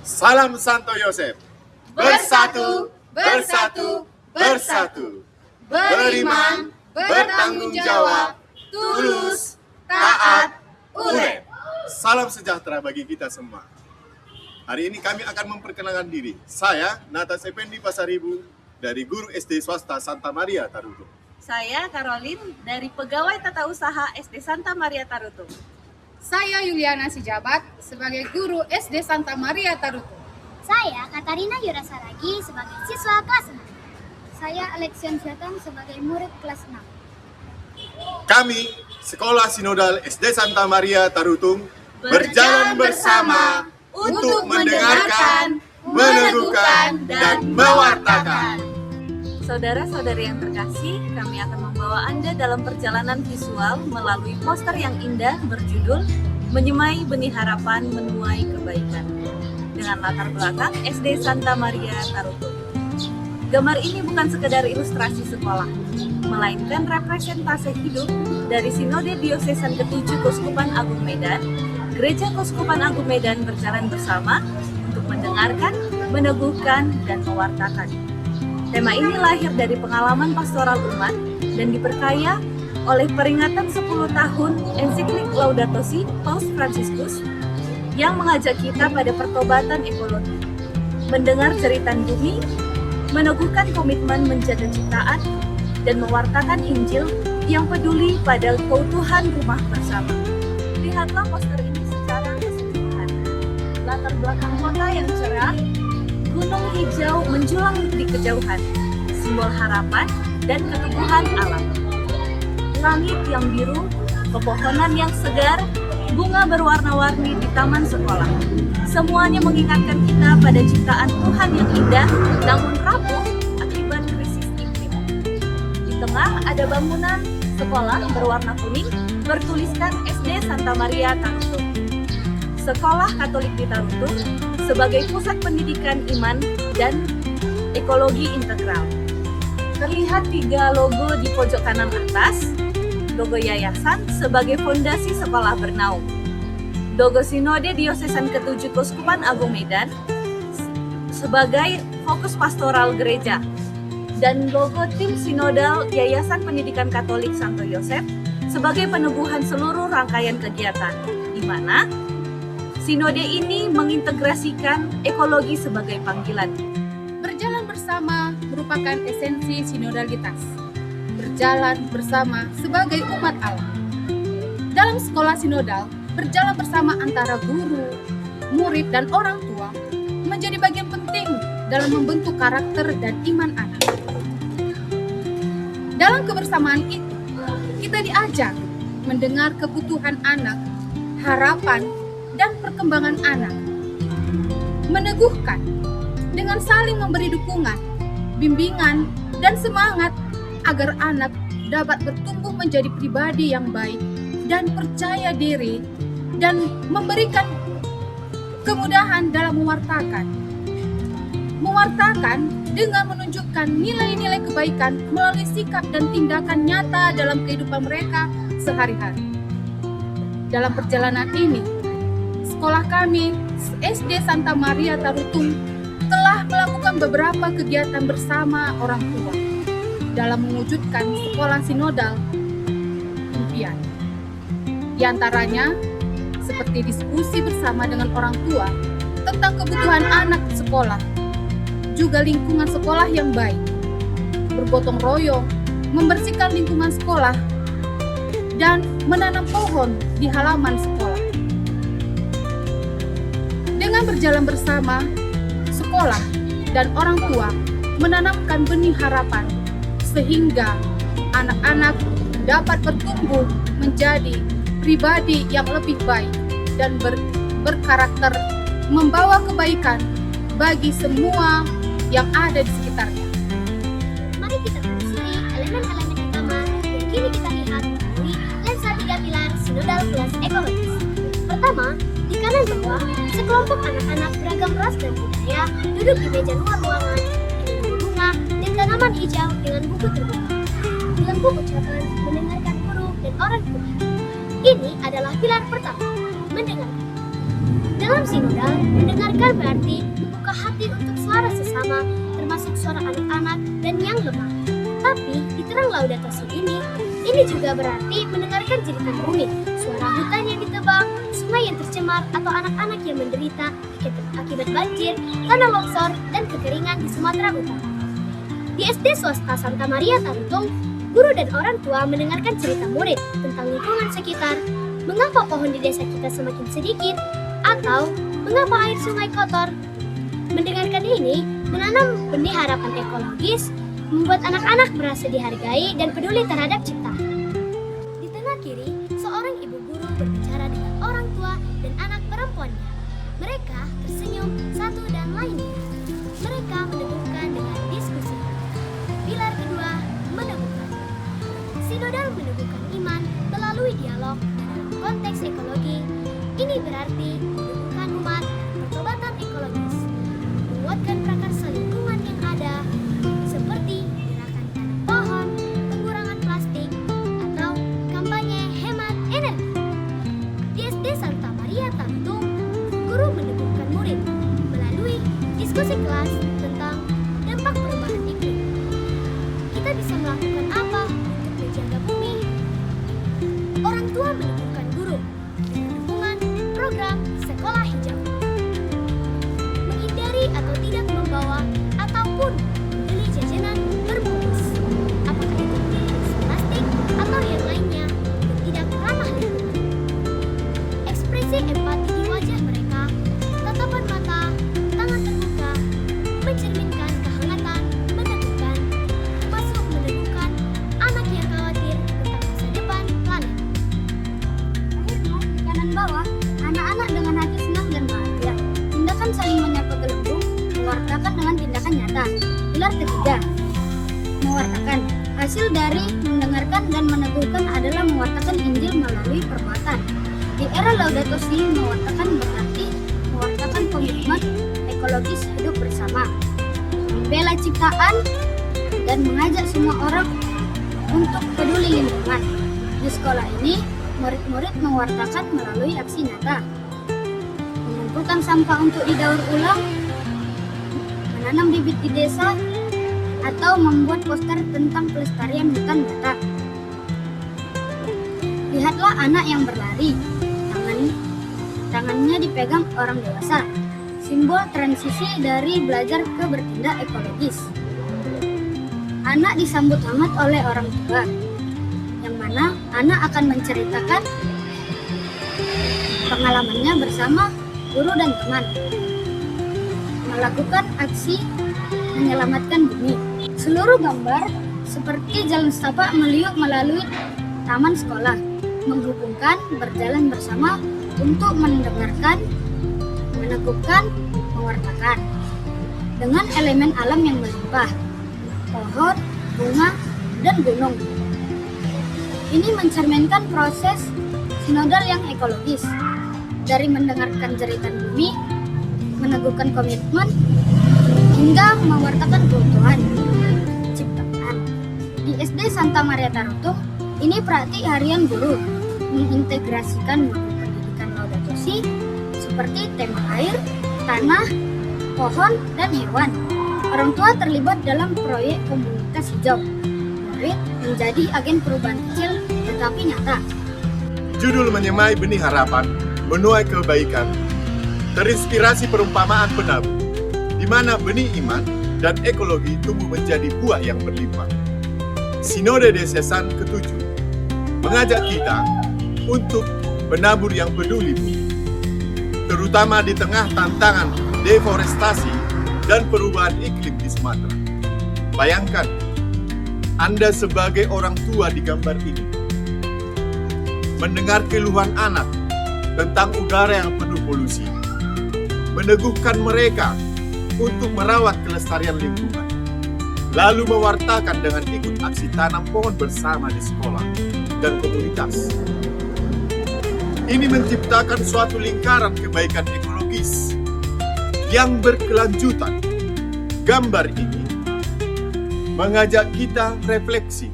Salam Santo Yosef. Bersatu, bersatu, bersatu. Beriman, bertanggung jawab, tulus, taat, urep. Salam sejahtera bagi kita semua. Hari ini kami akan memperkenalkan diri. Saya Natas Effendi Pasaribu dari Guru SD Swasta Santa Maria Tarutung. Saya Caroline dari Pegawai Tata Usaha SD Santa Maria Tarutung. Saya Yuliana Sijabat sebagai Guru SD Santa Maria Tarutung. Saya Katarina Yurasaragi sebagai siswa kelas 6. Saya Alexion Siatang sebagai murid kelas 6. Kami, Sekolah Sinodal SD Santa Maria Tarutung, berjalan bersama untuk mendengarkan, meneguhkan, dan mewartakan. Saudara-saudari yang terkasih, kami akan membawa Anda dalam perjalanan visual melalui poster yang indah berjudul Menyemai Benih Harapan Menuai Kebaikan dengan latar belakang SD Santa Maria Tarutung. Gambar ini bukan sekedar ilustrasi sekolah, melainkan representasi hidup dari Sinode Diosesan ke-7 Keuskupan Agung Medan. Gereja Keuskupan Agung Medan berjalan bersama untuk mendengarkan, meneguhkan, dan mewartakan. Tema ini lahir dari pengalaman pastoral umat dan diperkaya oleh peringatan 10 tahun ensiklik Laudato Si Paus Fransiskus yang mengajak kita pada pertobatan ekologi, mendengar cerita bumi, meneguhkan komitmen menjaga ciptaan, dan mewartakan Injil yang peduli pada keutuhan rumah bersama. Lihatlah poster ini secara keseluruhan. Latar belakang kota yang cerah, gunung hijau menjulang di kejauhan, simbol harapan dan keteguhan alam. Langit yang biru, pepohonan yang segar, bunga berwarna-warni di taman sekolah. Semuanya mengingatkan kita pada ciptaan Tuhan yang indah, namun rapuh akibat krisis iklim. Di tengah ada bangunan sekolah berwarna kuning bertuliskan SD Santa Maria Tarutung. Sekolah Katolik di Tarutung sebagai pusat pendidikan iman dan ekologi integral. Terlihat 3 logo di pojok kanan atas, logo yayasan sebagai fondasi sekolah bernaung, logo Sinode Diosesan ke-7 Keuskupan Agung Medan sebagai fokus pastoral gereja, dan logo tim sinodal Yayasan Pendidikan Katolik Santo Yosef sebagai peneguhan seluruh rangkaian kegiatan, di mana sinode ini mengintegrasikan ekologi sebagai panggilan. Berjalan bersama merupakan esensi sinodalitas. Berjalan bersama sebagai umat Allah. Dalam sekolah sinodal, berjalan bersama antara guru, murid, dan orang tua menjadi bagian penting dalam membentuk karakter dan iman anak. Dalam kebersamaan itu, kita diajak mendengar kebutuhan anak, harapan, dan perkembangan anak. Meneguhkan dengan saling memberi dukungan, bimbingan, dan semangat agar anak dapat bertumbuh menjadi pribadi yang baik dan percaya diri, dan memberikan kemudahan dalam mewartakan. Mewartakan dengan menunjukkan nilai-nilai kebaikan melalui sikap dan tindakan nyata dalam kehidupan mereka sehari-hari. Dalam perjalanan ini, sekolah kami, SD Santa Maria Tarutung, telah melakukan beberapa kegiatan bersama orang tua dalam mewujudkan sekolah sinodal impian. Di antaranya, seperti diskusi bersama dengan orang tua tentang kebutuhan anak sekolah, juga lingkungan sekolah yang baik, bergotong royong, membersihkan lingkungan sekolah, dan menanam pohon di halaman sekolah. Dengan berjalan bersama, sekolah dan orang tua menanamkan benih harapan sehingga anak-anak dapat bertumbuh menjadi pribadi yang lebih baik dan berkarakter, membawa kebaikan bagi semua yang ada di sekitarnya. Mari kita telusuri elemen-elemen utama yang kini kita lihat melalui lensa 3 pilar sinodal plus ekologis. Pertama, di kanan bawah, sekelompok anak-anak beragam ras dan budaya duduk di meja luar ruangan dengan bunga dan tanaman hijau dengan buku terbuka. Belenggu ucapan, mendengarkan guru dan orang tua. Ini adalah pilar pertama, mendengarkan. Dalam sinodal, mendengarkan berarti membuka hati untuk suara sesama, termasuk suara anak-anak dan yang lemah. Tapi di terang Laudato Si ini juga berarti mendengarkan jeritan bumi, suara hutan yang ditebang, sungai yang tercemar, atau anak-anak yang menderita akibat banjir, tanah longsor, dan kekeringan di Sumatera Utara. Di SD swasta Santa Maria Tarutung, guru dan orang tua mendengarkan cerita murid tentang lingkungan sekitar, mengapa pohon di desa kita semakin sedikit, atau mengapa air sungai kotor. Mendengarkan ini menanam benih harapan ekologis, membuat anak-anak merasa dihargai dan peduli terhadap ciptaan. Di tengah kiri, seorang ibu guru berbicara dengan orang tua dan anak perempuannya. Mereka tersenyum satu dan lainnya. Mereka meneguhkan dengan diskusi. Pilar kedua, meneguhkan. Sinodal meneguhkan iman melalui dialog dalam konteks ekologi. Ini berarti meneguhkan umat pertobatan ekologis, menguatkan prakarsa lingkungan yang ada, seperti gerakan tanam pohon, pengurangan plastik, atau kampanye hemat energi. Di SD Santa Maria Tarutung, guru meneguhkan murid melalui diskusi kelas tentang dampak perubahan iklim. Kita bisa melakukan apa untuk menjaga bumi? Orang tua meneguhkan guru dengan dukungan program sekolah hijau. Menghindari atau tidak membawa ataupun membeli jajanan berbungkus, apakah itu bungkus plastik atau yang lainnya yang tidak ramah lingkungan. Ekspresi empati di wajah mereka, tatapan mata, tangan terbuka, mencerminkan kehangatan, meneguhkan, termasuk meneguhkan anak yang khawatir tentang masa depan planet. Akhirnya, di kanan bawah, anak-anak dengan hati senang dan bahagia. Tindakan saling menyapa gelembung, mewartakan dengan tindakan nyata. Pilar ketiga, mewartakan. Hasil dari mendengarkan dan meneguhkan adalah mewartakan Injil melalui perbuatan. Di era Laudato Si, mewartakan berarti mewartakan komitmen ekologis hidup bersama, membela ciptaan, dan mengajak semua orang untuk peduli lingkungan. Di sekolah ini, murid-murid mewartakan melalui aksi nyata, mengumpulkan sampah untuk didaur ulang, menanam bibit di desa, atau membuat poster tentang pelestarian hutan batak. Lihatlah anak yang berlari, tangannya dipegang orang dewasa, simbol transisi dari belajar ke bertindak ekologis. Anak disambut hangat oleh orang tua, yang mana anak akan menceritakan pengalamannya bersama guru dan teman, melakukan aksi menyelamatkan bumi. Seluruh gambar seperti jalan setapak meliuk melalui taman sekolah, menghubungkan berjalan bersama untuk mendengarkan, meneguhkan, mewartakan dengan elemen alam yang melimpah, pohon, bunga, dan gunung. Ini mencerminkan proses sinodal yang ekologis, dari mendengarkan jeritan bumi, meneguhkan komitmen, hingga mewartakan keutuhan ciptaan. Di SD Santa Maria Tarutung, ini praktik harian guru mengintegrasikan modul pendidikan Laudato Si seperti tema air, tanah, pohon, dan hewan. Orang tua terlibat dalam proyek komunitas hijau. Murid menjadi agen perubahan kecil tetapi nyata. Judul menyemai benih harapan, menuai kebaikan, terinspirasi perumpamaan penabur, di mana benih iman dan ekologi tumbuh menjadi buah yang berlimpah. Sinode Diosesan ke-7 mengajak kita untuk menabur yang peduli bumi, terutama di tengah tantangan deforestasi dan perubahan iklim di Sumatera. Bayangkan, Anda sebagai orang tua di gambar ini, mendengar keluhan anak tentang udara yang penuh polusi, meneguhkan mereka untuk merawat kelestarian lingkungan, lalu mewartakan dengan ikut aksi tanam pohon bersama di sekolah dan komunitas. Ini menciptakan suatu lingkaran kebaikan ekologis yang berkelanjutan. Gambar ini mengajak kita refleksi.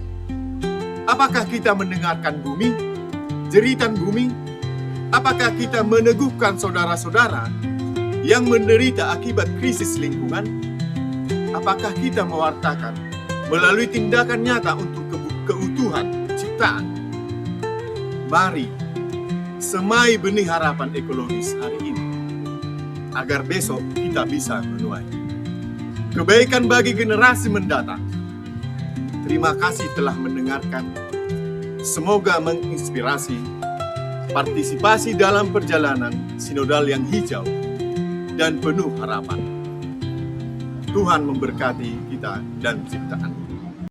Apakah kita mendengarkan bumi, jeritan bumi, Apakah kita meneguhkan saudara-saudara yang menderita akibat krisis lingkungan? Apakah kita mewartakan melalui tindakan nyata untuk keutuhan ciptaan? Mari semai benih harapan ekologis hari ini, agar besok kita bisa menuai kebaikan bagi generasi mendatang. Terima kasih telah mendengarkan. Semoga menginspirasi partisipasi dalam perjalanan sinodal yang hijau dan penuh harapan. Tuhan memberkati kita dan ciptaan.